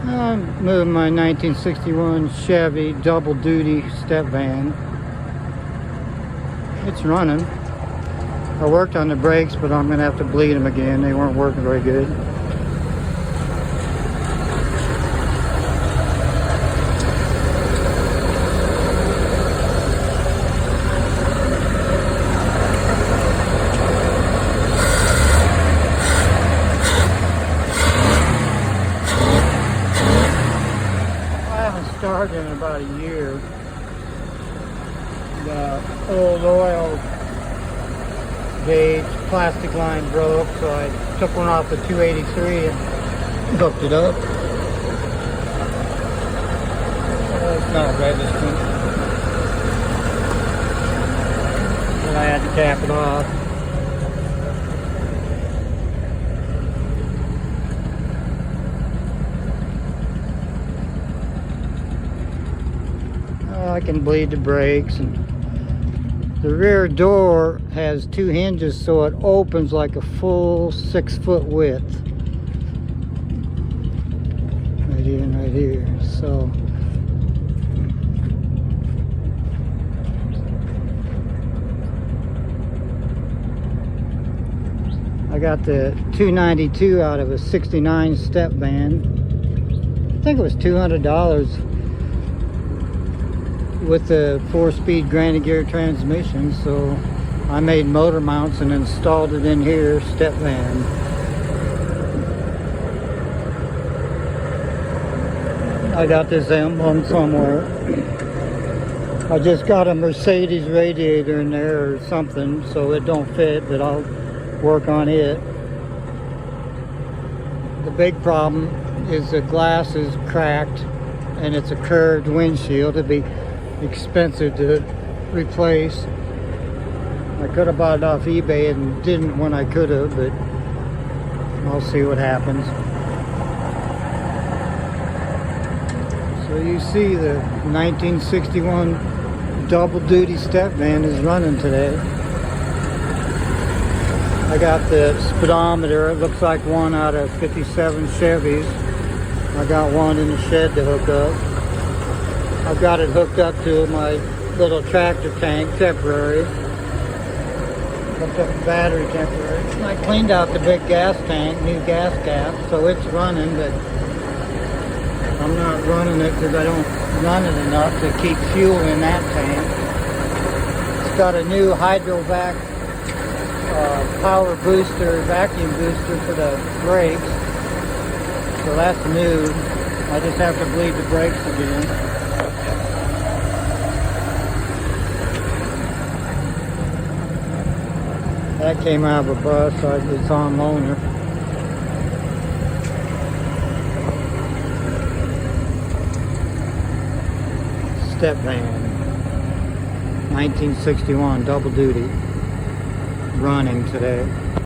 I'm moving my 1961 Chevy Dubl-Duti Stepvan. It's running. I worked on the brakes, but I'm going to have to bleed them again. They weren't working very good. Started in about a year. The old oil gauge plastic line broke, so I took one off the 283 and hooked it up. It's not registering. And I had to cap it off. I can bleed the brakes, and the rear door has two hinges, so it opens like a full 6 foot width. Right here and right here. So I got the 292 out of a 69 Stepvan. I think it was $200. With the 4-speed granny gear transmission, so I made motor mounts and installed it in here, Stepvan. I got this emblem somewhere. I just got a Mercedes radiator in there or something, so it don't fit, but I'll work on it. The big problem is the glass is cracked and it's a curved windshield. It'd be expensive to replace. I could have bought it off eBay and didn't when I could have, but I'll see what happens. So you see the 1961 Dubl-Duti Stepvan is running today. I got the speedometer. It looks like one out of 57 Chevys. I got one in the shed to hook up. I've got it hooked up to my little tractor tank, temporary. Hooked up the battery temporary. And I cleaned out the big gas tank, new gas cap, so it's running, but I'm not running it because I don't run it enough to keep fuel in that tank. It's got a new Hydrovac power booster, vacuum booster for the brakes. So that's new. I just have to bleed the brakes again. That came out of a bus, so it's on loaner. Stepvan, 1961 Dubl-Duti, running today.